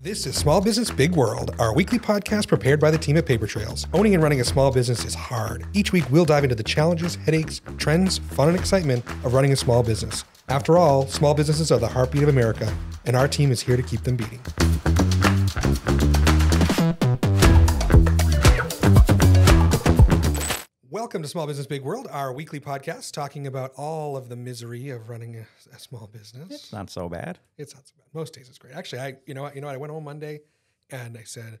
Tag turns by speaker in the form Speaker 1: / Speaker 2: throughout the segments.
Speaker 1: This is Small Business Big World, our weekly podcast prepared by the team at Paper Trails. Owning and running a small business is hard. Each week, we'll dive into the challenges, headaches, trends, fun, and excitement of running a small business. After all, small businesses are the heartbeat of America, and our team is here to keep them beating. Welcome to Small Business Big World, our weekly podcast talking about all of the misery of running a small business.
Speaker 2: It's not so bad.
Speaker 1: It's not so bad. Most days it's great. Actually, I went home Monday and I said,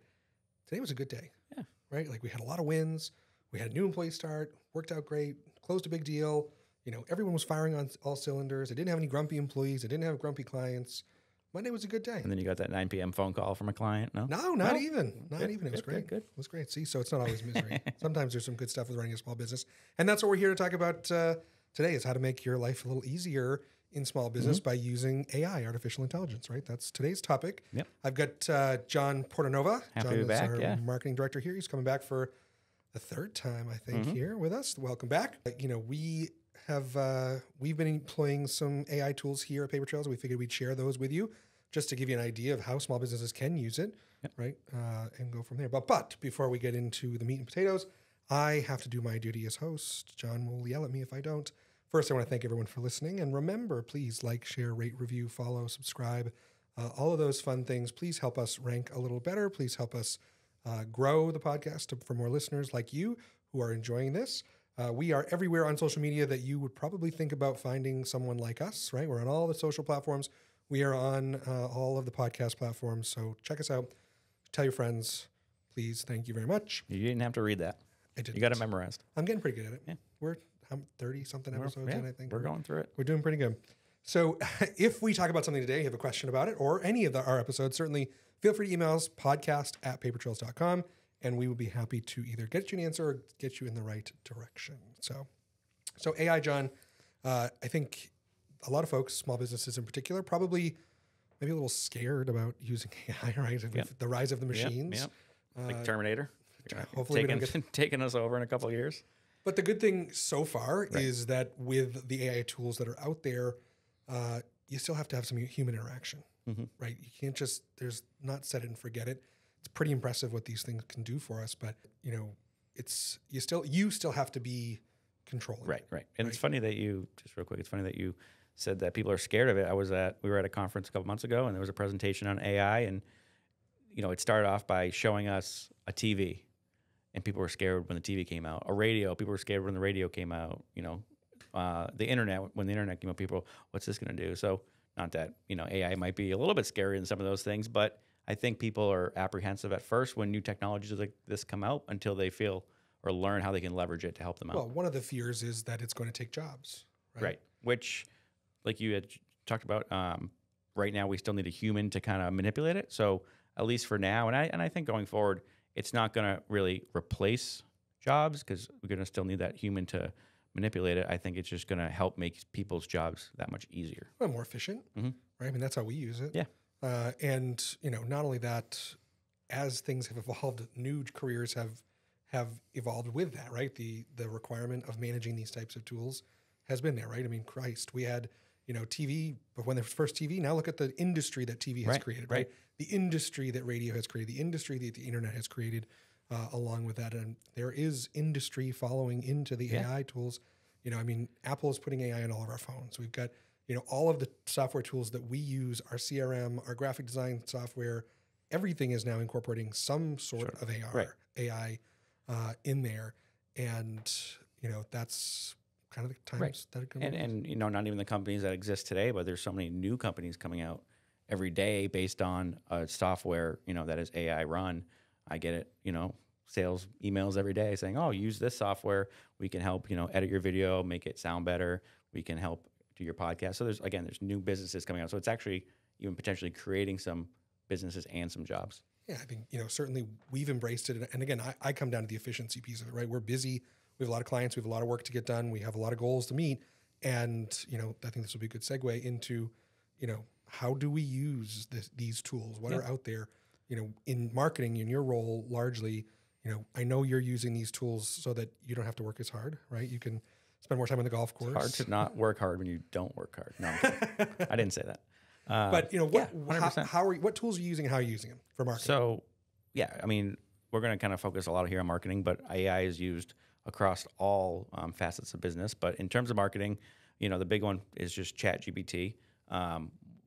Speaker 1: today was a good day.
Speaker 2: Yeah.
Speaker 1: Right? Like we had a lot of wins. We had a new employee start, worked out great, closed a big deal. You know, everyone was firing on all cylinders. I didn't have any grumpy employees. I didn't have grumpy clients. Monday was a good day.
Speaker 2: And then you got that 9 p.m. phone call from a client, no?
Speaker 1: No, not even. Not even. It was great.
Speaker 2: Good.
Speaker 1: It was great. See, so it's not always misery. Sometimes there's some good stuff with running a small business. And that's what we're here to talk about today is how to make your life a little easier in small business by using AI, artificial intelligence, right? That's today's topic.
Speaker 2: Yep.
Speaker 1: I've got John Portanova.
Speaker 2: Happy
Speaker 1: John
Speaker 2: to be
Speaker 1: is
Speaker 2: back,
Speaker 1: our
Speaker 2: yeah.
Speaker 1: marketing director here. He's coming back for the third time, I think, here with us. Welcome back. We've been employing some AI tools here at Paper Trails. We figured we'd share those with you just to give you an idea of how small businesses can use it, right? And go from there. But before we get into the meat and potatoes, I have to do my duty as host. John will yell at me if I don't. First, I want to thank everyone for listening. And remember, please like, share, rate, review, follow, subscribe, all of those fun things. Please help us rank a little better. Please help us grow the podcast for more listeners like you who are enjoying this. We are everywhere on social media that you would probably think about finding someone like us, right? We're on all the social platforms. We are on all of the podcast platforms. So check us out. Tell your friends, please. Thank you very much.
Speaker 2: You didn't have to read that.
Speaker 1: I didn't.
Speaker 2: You got it memorized.
Speaker 1: I'm getting pretty good at it.
Speaker 2: Yeah.
Speaker 1: We're 30-something episodes in, I think.
Speaker 2: We're going through it.
Speaker 1: We're doing pretty good. So if we talk about something today, you have a question about it, or any of our episodes, certainly feel free to email us, podcast@papertrails.com, and we will be happy to either get you an answer or get you in the right direction. So AI, John, I think a lot of folks, small businesses in particular, probably maybe a little scared about using AI, right? With the rise of the machines.
Speaker 2: Like Terminator.
Speaker 1: Hopefully we don't get...
Speaker 2: taking us over in a couple of years.
Speaker 1: But the good thing so far is that with the AI tools that are out there, you still have to have some human interaction, right? You can't just, there's not set it and forget it. It's pretty impressive what these things can do for us, but you still have to be controlling.
Speaker 2: Right. And it's funny that it's funny that you said that people are scared of it. We were at a conference a couple months ago and there was a presentation on AI and, it started off by showing us a TV and people were scared when the TV came out. A radio, people were scared when the radio came out. The internet, when the internet came out, people, what's this going to do? So not that, AI might be a little bit scary in some of those things, but I think people are apprehensive at first when new technologies like this come out until they feel or learn how they can leverage it to help them out.
Speaker 1: Well, one of the fears is that it's going to take jobs, right?
Speaker 2: Right. Which, like you had talked about, right now we still need a human to kind of manipulate it. So at least for now, and I think going forward, it's not going to really replace jobs because we're going to still need that human to manipulate it. I think it's just going to help make people's jobs that much easier.
Speaker 1: Well, more efficient, right? I mean, that's how we use it.
Speaker 2: Yeah.
Speaker 1: And not only that, as things have evolved, new careers have evolved with that, right? The requirement of managing these types of tools has been there, right? I mean, Christ, we had, TV, but when there was first TV, now look at the industry that TV has created, right? The industry that radio has created, the industry that the internet has created along with that. And there is industry following into the AI tools. Apple is putting AI in all of our phones. We've got, all of the software tools that we use, our CRM, our graphic design software, everything is now incorporating some sort of AI in there. And, that's kind of the times that it can
Speaker 2: and not even the companies that exist today, but there's so many new companies coming out every day based on software, that is AI run. I get it, sales emails every day saying, oh, use this software. We can help, edit your video, make it sound better. We can help do your podcast. So there's new businesses coming out. So it's actually even potentially creating some businesses and some jobs.
Speaker 1: Yeah, I think, certainly we've embraced it. And again, I come down to the efficiency piece of it, right? We're busy. We have a lot of clients. We have a lot of work to get done. We have a lot of goals to meet. And, I think this will be a good segue into, how do we use these tools? What are out there, in marketing, in your role largely, I know you're using these tools so that you don't have to work as hard, right? You can spend more time on the golf course.
Speaker 2: It's hard to not work hard when you don't work hard. No, I didn't say that.
Speaker 1: But
Speaker 2: yeah, 100%.
Speaker 1: what tools are you using and how are you using them for marketing?
Speaker 2: So, yeah, I mean, we're going to kind of focus a lot here on marketing, but AI is used across all facets of business. But in terms of marketing, the big one is just ChatGPT.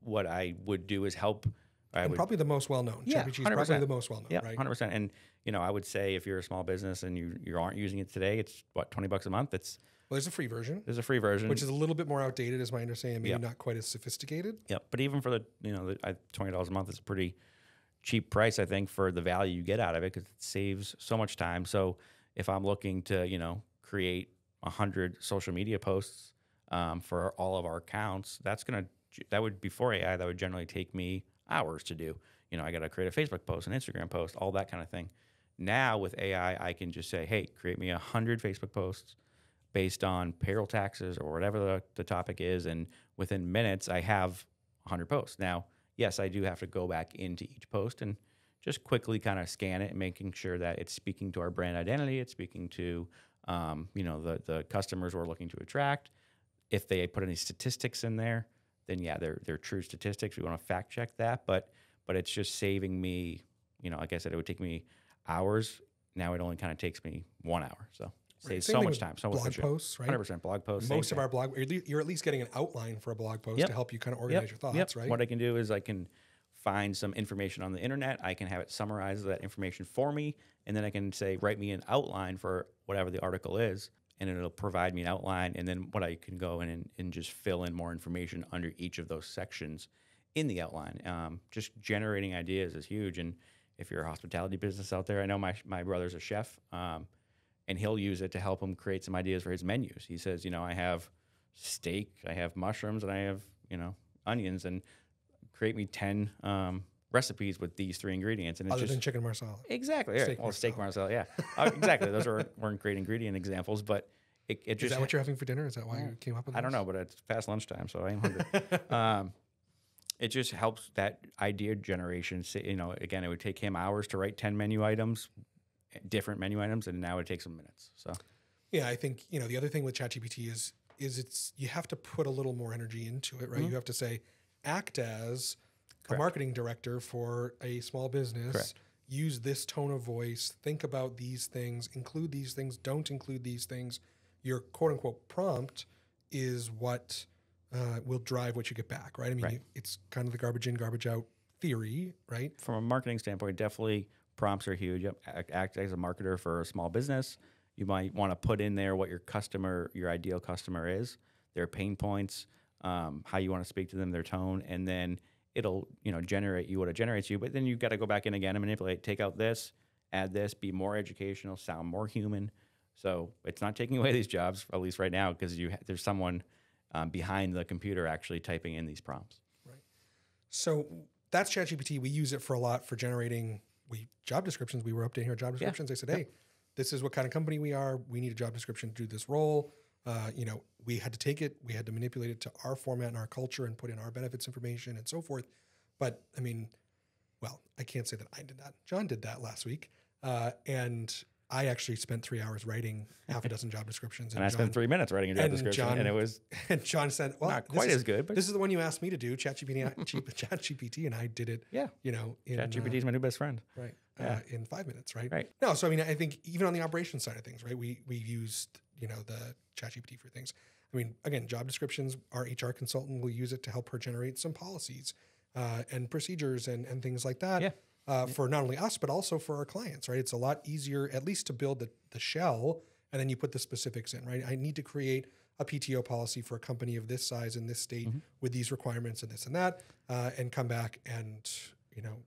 Speaker 2: What I would do is help.
Speaker 1: Probably the most well-known.
Speaker 2: Yeah,
Speaker 1: ChatGPT is probably the most well-known,
Speaker 2: Yeah,
Speaker 1: right?
Speaker 2: 100%. And I would say if you're a small business and you aren't using it today, it's what, $20 a month.
Speaker 1: Well, there's a free version.
Speaker 2: There's a free version,
Speaker 1: which is a little bit more outdated, is my understanding. Maybe not quite as sophisticated.
Speaker 2: Yeah, but even for the $20 a month is a pretty cheap price, I think, for the value you get out of it, because it saves so much time. So if I'm looking to create 100 social media posts for all of our accounts, that would before AI that would generally take me hours to do. I got to create a Facebook post, an Instagram post, all that kind of thing. Now with AI, I can just say, hey, create me 100 Facebook posts based on payroll taxes or whatever the topic is, and within minutes, I have 100 posts. Now, yes, I do have to go back into each post and just quickly kind of scan it and making sure that it's speaking to our brand identity, it's speaking to the customers we're looking to attract. If they put any statistics in there, then yeah, they're true statistics. We want to fact check that, but it's just saving me. Like I said, it would take me hours. Now it only kind of takes me 1 hour. So saves so much time. So much
Speaker 1: blog posts, right?
Speaker 2: 100% blog posts.
Speaker 1: Most of our blog, you're at least getting an outline for a blog post to help you kind of organize your thoughts, right?
Speaker 2: What I can do is I can find some information on the internet. I can have it summarize that information for me, and then I can say, write me an outline for whatever the article is, and it'll provide me an outline. And then what I can go in and just fill in more information under each of those sections in the outline. Just generating ideas is huge. And if you're a hospitality business out there, I know my brother's a chef, and he'll use it to help him create some ideas for his menus. He says, I have steak, I have mushrooms, and I have, onions, and create me 10 recipes with these 3 ingredients. And
Speaker 1: Other than chicken marsala.
Speaker 2: Exactly. Steak marsala, yeah. Exactly. Those weren't great ingredient examples, but it just...
Speaker 1: Is that what you're having for dinner? Is that why you came up with this?
Speaker 2: I don't know, but it's past lunchtime, so I am hungry. It just helps that idea generation. Again, it would take him hours to write 10 menu items, different menu items, and now it takes him minutes. So,
Speaker 1: yeah, I think the other thing with ChatGPT is you have to put a little more energy into it, right? Mm-hmm. You have to say, act as a marketing director for a small business.
Speaker 2: Correct.
Speaker 1: Use this tone of voice. Think about these things. Include these things. Don't include these things. Your quote unquote prompt is what will drive what you get back, right? I mean, it's kind of the garbage in, garbage out theory, right?
Speaker 2: From a marketing standpoint, definitely prompts are huge. Act as a marketer for a small business. You might want to put in there what your ideal customer is, their pain points, how you want to speak to them, their tone, and then it'll generate you what it generates you. But then you've got to go back in again and manipulate. Take out this, add this, be more educational, sound more human. So it's not taking away these jobs, at least right now, because there's someone behind the computer actually typing in these prompts.
Speaker 1: Right. So that's ChatGPT. We use it for a lot for generating job descriptions. We were updating our job descriptions. I said, hey, this is what kind of company we are. We need a job description to do this role. We had to take it. We had to manipulate it to our format and our culture and put in our benefits information and so forth. But I mean, well, I can't say that I did that. John did that last week. And I actually spent 3 hours writing half a dozen job descriptions.
Speaker 2: And I spent 3 minutes writing a job description, and it was
Speaker 1: and John said, well,
Speaker 2: not quite as good, but
Speaker 1: this is the one you asked me to do, ChatGPT, and I did it.
Speaker 2: Yeah. ChatGPT is my new best friend.
Speaker 1: Right.
Speaker 2: Yeah.
Speaker 1: In 5 minutes, right?
Speaker 2: Right.
Speaker 1: No, so I mean, I think even on the operations side of things, right, we used, the ChatGPT for things. I mean, again, job descriptions, our HR consultant will use it to help her generate some policies and procedures and things like that.
Speaker 2: Yeah.
Speaker 1: For not only us, but also for our clients, right? It's a lot easier, at least to build the shell, and then you put the specifics in, right? I need to create a PTO policy for a company of this size in this state with these requirements and this and that, and come back and,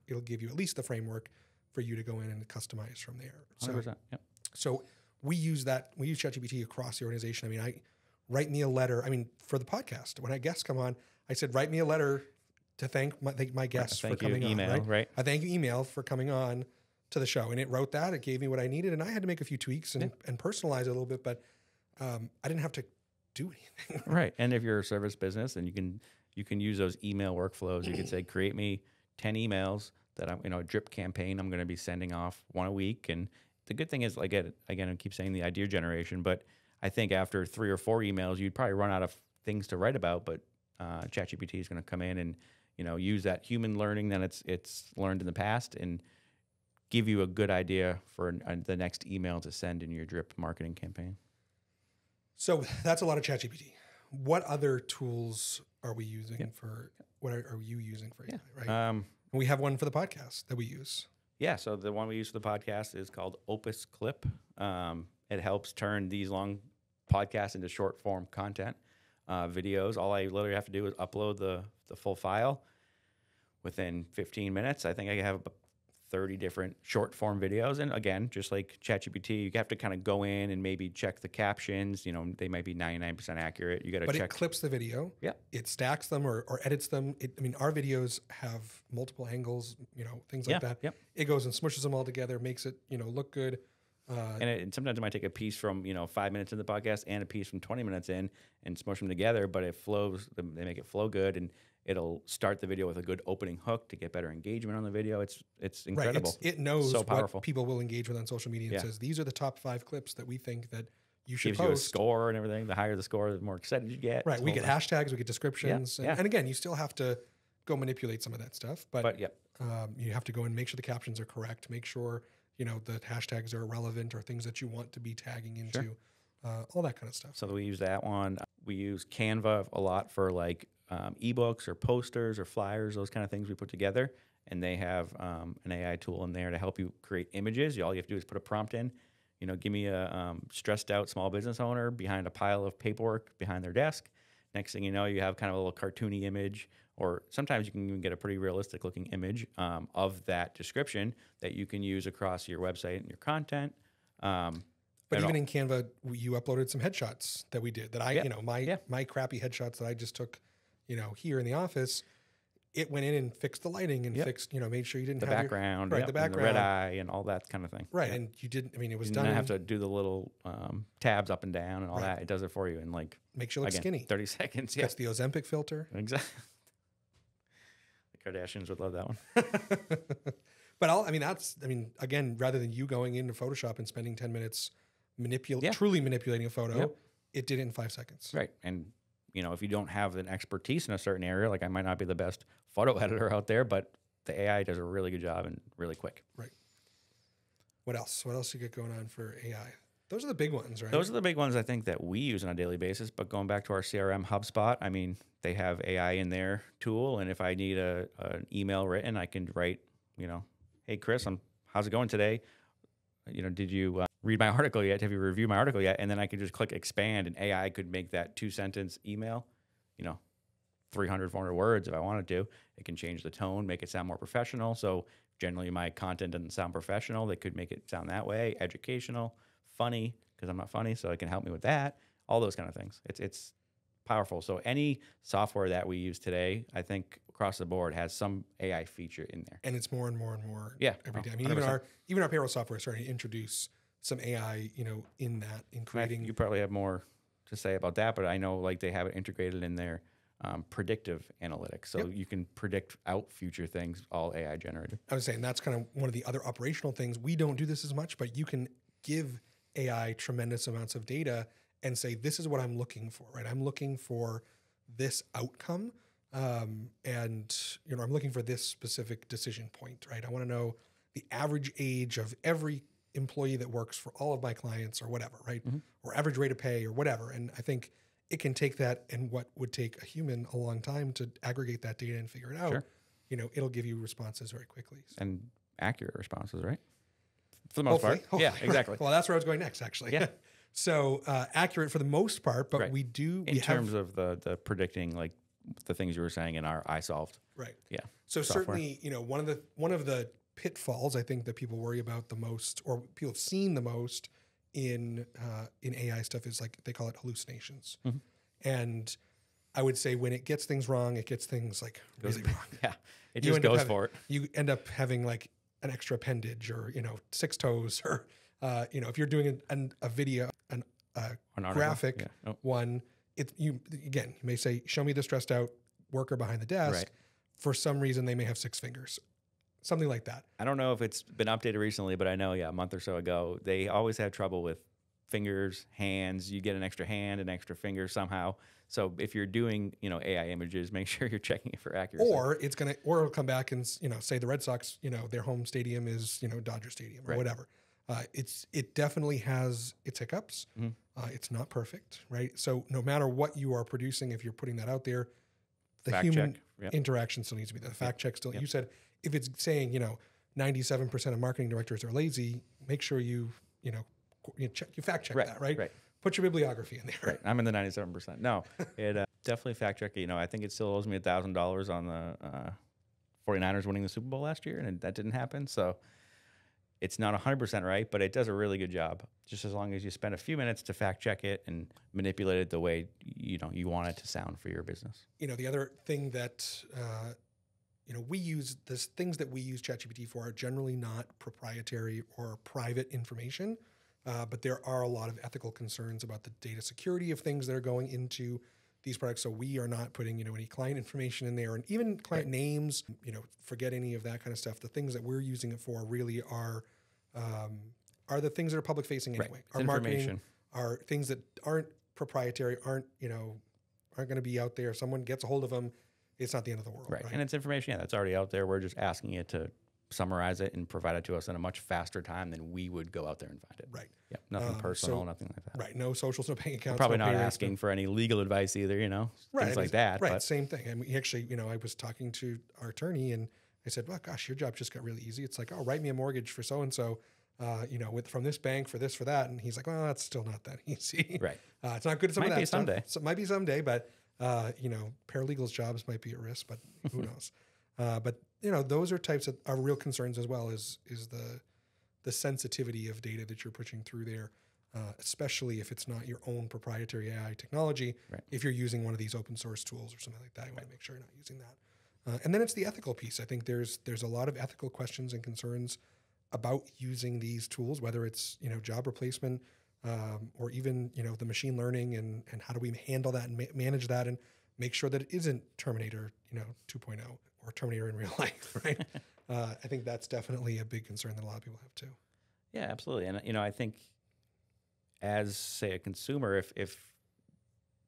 Speaker 1: it'll give you at least the framework for you to go in and customize from there.
Speaker 2: 100%. Yep.
Speaker 1: So we use ChatGPT across the organization. I mean, write me a letter. I mean, for the podcast, when I guests come on, I said, write me a letter to thank my guests for coming on. Right? A thank you email for coming on to the show. And it wrote that. It gave me what I needed. And I had to make a few tweaks and personalize it a little bit, but I didn't have to do anything.
Speaker 2: Right. And if you're a service business, and you can use those email workflows. You could say, create me 10 emails that I'm, a drip campaign I'm going to be sending off one a week. And the good thing is, again, I keep saying the idea generation, but I think after 3 or 4 emails, you'd probably run out of things to write about. But ChatGPT is going to come in and use that human learning that it's learned in the past and give you a good idea for the next email to send in your drip marketing campaign.
Speaker 1: So that's a lot of ChatGPT. What other tools are we using for, what are you using for AI, right? We have one for the podcast that we use.
Speaker 2: Yeah, so the one we use for the podcast is called Opus Clip. It helps turn these long podcasts into short form content, videos. All I literally have to do is upload the full file. Within 15 minutes, I think I have 30 different short form videos. And again, just like ChatGPT, you have to kind of go in and maybe check the captions. They might be 99% accurate. You got to check.
Speaker 1: But it clips the video.
Speaker 2: Yeah.
Speaker 1: It stacks them or edits them. Our videos have multiple angles, things like that.
Speaker 2: Yep.
Speaker 1: It goes and smushes them all together, makes it, look good.
Speaker 2: And sometimes it might take a piece from 5 minutes in the podcast and a piece from 20 minutes in and smush them together, but it flows. They make it flow good, and it'll start the video with a good opening hook to get better engagement on the video. It's incredible.
Speaker 1: Right. It knows
Speaker 2: so powerful.
Speaker 1: What people will engage with on social media and says these are the top 5 clips that we think that you should
Speaker 2: Gives
Speaker 1: post.
Speaker 2: You a score and everything. The higher the score, the more excited you get.
Speaker 1: Right. We get hashtags, we get descriptions, and again, you still have to go manipulate some of that stuff, but you have to go and make sure the captions are correct. Make sure the hashtags are relevant or things that you want to be tagging into, all that kind of stuff.
Speaker 2: So we use that one. We use Canva a lot for like ebooks or posters or flyers, those kind of things we put together. And they have an AI tool in there to help you create images. All you have to do is put a prompt in. Give me a stressed out small business owner behind a pile of paperwork behind their desk. Next thing you know, you have kind of a little cartoony image, or sometimes you can even get a pretty realistic looking image of that description that you can use across your website and your content.
Speaker 1: But even in Canva, you uploaded some headshots that we did that my crappy headshots that I just took, here in the office. It went in and fixed the lighting and fixed, made sure you didn't have
Speaker 2: background,
Speaker 1: the background,
Speaker 2: and the red eye, and all that kind of thing.
Speaker 1: Right, and you didn't. It was
Speaker 2: you
Speaker 1: done.
Speaker 2: You didn't have to do the little tabs up and down and all that. It does it for you in like
Speaker 1: makes you look skinny.
Speaker 2: 30 seconds.
Speaker 1: That's the Ozempic filter.
Speaker 2: Exactly. The Kardashians would love that one.
Speaker 1: But again, rather than you going into Photoshop and spending 10 minutes truly manipulating a photo, it did it in 5 seconds.
Speaker 2: Right, and if you don't have an expertise in a certain area, like I might not be the best photo editor out there, but the AI does a really good job and really quick.
Speaker 1: Right. What else? What else you get going on for AI? Those are the big ones, right?
Speaker 2: Those are the big ones I think that we use on a daily basis. But going back to our CRM HubSpot, they have AI in their tool, and if I need an email written, I can write, hey Chris, how's it going today? Did you read my article yet? Have you reviewed my article yet? And then I could just click expand, and AI could make that 2-sentence email, 300, 400 words if I wanted to. It can change the tone, make it sound more professional. So generally my content doesn't sound professional. They could make it sound that way, educational, funny, because I'm not funny, so it can help me with that. All those kind of things. It's powerful. So any software that we use today, I think across the board has some AI feature in there.
Speaker 1: And it's more and more and more every day.
Speaker 2: 100%.
Speaker 1: Even our payroll software is starting to introduce some AI, in creating.
Speaker 2: You probably have more to say about that, but I know like they have it integrated in their predictive analytics. So you can predict out future things, all AI generated.
Speaker 1: I was saying that's kind of one of the other operational things. We don't do this as much, but you can give AI tremendous amounts of data and say, this is what I'm looking for, right? I'm looking for this outcome. And, I'm looking for this specific decision point, right? I want to know the average age of every employee that works for all of my clients or whatever, right? Mm-hmm. Or average rate of pay or whatever. And I think it can take that and what would take a human a long time to aggregate that data and figure it out. Sure. It'll give you responses very quickly.
Speaker 2: And accurate responses, right? For the most part.
Speaker 1: Hopefully.
Speaker 2: Yeah, exactly.
Speaker 1: Well, that's where I was going next, actually. Yeah. So accurate for the most part, but we do...
Speaker 2: In terms of the predicting, like the things you were saying in our iSolved.
Speaker 1: Right.
Speaker 2: Yeah.
Speaker 1: So software. Certainly, one of the pitfalls I think that people worry about the most, or people have seen the most in AI stuff, is like they call it hallucinations. Mm-hmm. And I would say when it gets things wrong, it gets things like really wrong.
Speaker 2: Yeah, it just goes for it.
Speaker 1: You end up having like an extra appendage, or 6 toes, or if you're doing a video, an graphic one, you may say, show me the stressed out worker behind the desk.
Speaker 2: Right.
Speaker 1: For some reason, they may have 6 fingers. Something like that.
Speaker 2: I don't know if it's been updated recently, but I know, a month or so ago, they always had trouble with fingers, hands. You get an extra hand, an extra finger somehow. So if you're doing, AI images, make sure you're checking it for accuracy.
Speaker 1: Or it'll come back and say the Red Sox, their home stadium is Dodger Stadium or whatever. It definitely has its hiccups. It's not perfect, right? So no matter what you are producing, if you're putting that out there, the
Speaker 2: Fact
Speaker 1: human
Speaker 2: check. Yep.
Speaker 1: interaction still needs to be there. The fact check still. You said if it's saying 97% of marketing directors are lazy, make sure you fact check that, right?
Speaker 2: Right.
Speaker 1: Put your bibliography in there.
Speaker 2: Right. I'm in the 97%. No, it definitely fact check. I think it still owes me $1,000 on the 49ers winning the Super Bowl last year, and that didn't happen. So it's not 100% right, but it does a really good job. Just as long as you spend a few minutes to fact check it and manipulate it the way you want it to sound for your business.
Speaker 1: The other thing that we use, the things that we use ChatGPT for are generally not proprietary or private information. But there are a lot of ethical concerns about the data security of things that are going into these products. So we are not putting, any client information in there, and even client names, forget any of that kind of stuff. The things that we're using it for really are the things that are public facing anyway.
Speaker 2: Right. Our marketing
Speaker 1: are things that aren't proprietary, aren't going to be out there. If someone gets a hold of them, it's not the end of the world.
Speaker 2: Right. And it's information, that's already out there. We're just asking it to summarize it and provide it to us in a much faster time than we would go out there and find it.
Speaker 1: Right.
Speaker 2: Yeah. Nothing personal, nothing like that.
Speaker 1: Right. No socials, no bank accounts.
Speaker 2: We're probably
Speaker 1: no
Speaker 2: not
Speaker 1: pay rates,
Speaker 2: asking for any legal advice either,
Speaker 1: right.
Speaker 2: things like that.
Speaker 1: Right.
Speaker 2: But
Speaker 1: Same thing. And we actually, I was talking to our attorney and I said, well, gosh, your job just got really easy. It's like, oh, write me a mortgage for so-and-so, from this bank for this, for that. And he's like, well, that's still not that easy.
Speaker 2: Right.
Speaker 1: It's not good at some
Speaker 2: might
Speaker 1: of that
Speaker 2: be
Speaker 1: stuff.
Speaker 2: someday.
Speaker 1: So it might be someday, but, paralegals' jobs might be at risk, but who knows? But those are types of are real concerns as well is the sensitivity of data that you're pushing through there, especially if it's not your own proprietary AI technology.
Speaker 2: Right.
Speaker 1: If you're using one of these open source tools or something like that, you want to make sure you're not using that. And then it's the ethical piece. I think there's a lot of ethical questions and concerns about using these tools, whether it's job replacement or even the machine learning and how do we handle that and manage that and make sure that it isn't Terminator 2.0 or Terminator in real life, right? I think that's definitely a big concern that a lot of people have too.
Speaker 2: yeah, absolutely. And I think as say a consumer, if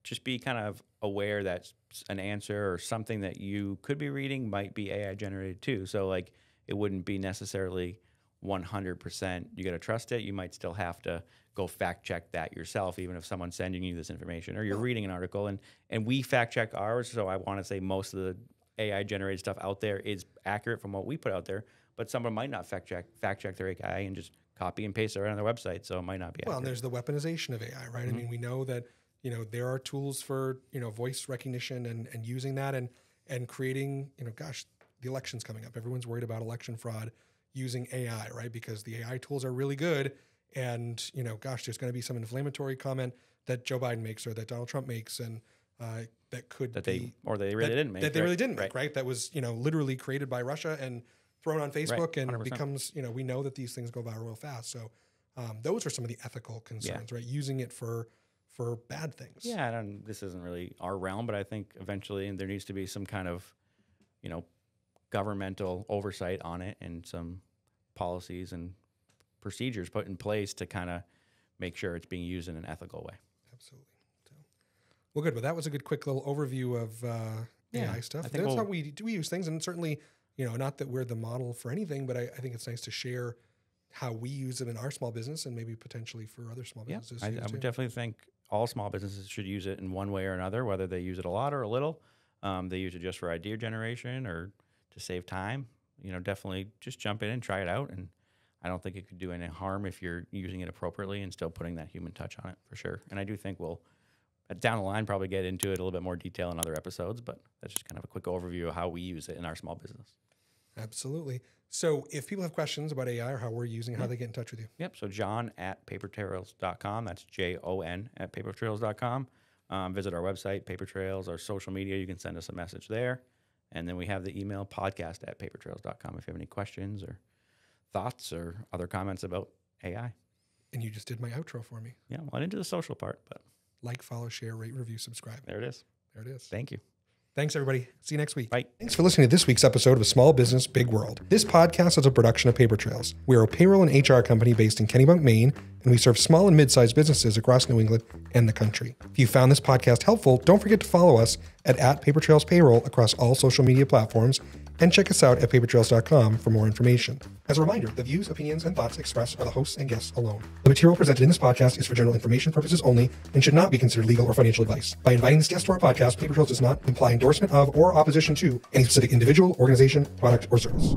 Speaker 2: just be kind of aware that an answer or something that you could be reading might be AI generated too. So like it wouldn't be necessarily 100%. You got to trust it. You might still have to go fact check that yourself, even if someone's sending you this information or you're reading an article. And we fact check ours. So I want to say most of the AI generated stuff out there is accurate from what we put out there, but someone might not fact check their AI and just copy and paste it right on their website. So it might not be
Speaker 1: Well,
Speaker 2: accurate.
Speaker 1: and there's the weaponization of AI, right? I mean, we know that, there are tools for, voice recognition and using that and creating, gosh, the election's coming up. Everyone's worried about election fraud using AI, right? Because the AI tools are really good. And, gosh, there's going to be some inflammatory comment that Joe Biden makes or that Donald Trump makes. And that could
Speaker 2: that
Speaker 1: be
Speaker 2: they really didn't make.
Speaker 1: That they
Speaker 2: right?
Speaker 1: really didn't
Speaker 2: Right.
Speaker 1: make, right? That was, literally created by Russia and thrown on Facebook and
Speaker 2: 100%.
Speaker 1: becomes, we know that these things go viral real fast. So those are some of the ethical concerns, right? Using it for bad things.
Speaker 2: Yeah, and this isn't really our realm, but I think eventually there needs to be some kind of, governmental oversight on it and some policies and procedures put in place to kind of make sure it's being used in an ethical way.
Speaker 1: Absolutely. So, well, good. But that was a good, quick little overview of AI stuff.
Speaker 2: I think
Speaker 1: That's how we use things, and certainly, not that we're the model for anything, but I think it's nice to share how we use it in our small business and maybe potentially for other small businesses.
Speaker 2: I would definitely think all small businesses should use it in one way or another, whether they use it a lot or a little. They use it just for idea generation or to save time. Definitely just jump in and try it out. And I don't think it could do any harm if you're using it appropriately and still putting that human touch on it for sure. And I do think we'll, down the line, probably get into it a little bit more detail in other episodes, but that's just kind of a quick overview of how we use it in our small business.
Speaker 1: Absolutely. So if people have questions about AI or how we're using it, how do they get in touch with you?
Speaker 2: Yep. So John at papertrails.com. That's JON at papertrails.com. Visit our website, Paper Trails, our social media. You can send us a message there. And then we have the email podcast at papertrails.com if you have any questions or thoughts or other comments about AI.
Speaker 1: And you just did my outro for me.
Speaker 2: Yeah, well, I didn't do the social part, but
Speaker 1: Like, follow, share, rate, review, subscribe.
Speaker 2: there it is.
Speaker 1: There it is.
Speaker 2: Thank you.
Speaker 1: Thanks, everybody. See you next week.
Speaker 2: Bye.
Speaker 1: Thanks for listening to this week's episode of A Small Business, Big World. This podcast is a production of Paper Trails. We are a payroll and HR company based in Kennebunk, Maine, and we serve small and mid-sized businesses across New England and the country. If you found this podcast helpful, don't forget to follow us at Paper Trails Payroll across all social media platforms, and check us out at papertrails.com for more information. As a reminder, the views, opinions, and thoughts expressed are the hosts and guests alone. The material presented in this podcast is for general information purposes only and should not be considered legal or financial advice. By inviting this guest to our podcast, Paper Trails does not imply endorsement of or opposition to any specific individual, organization, product, or service.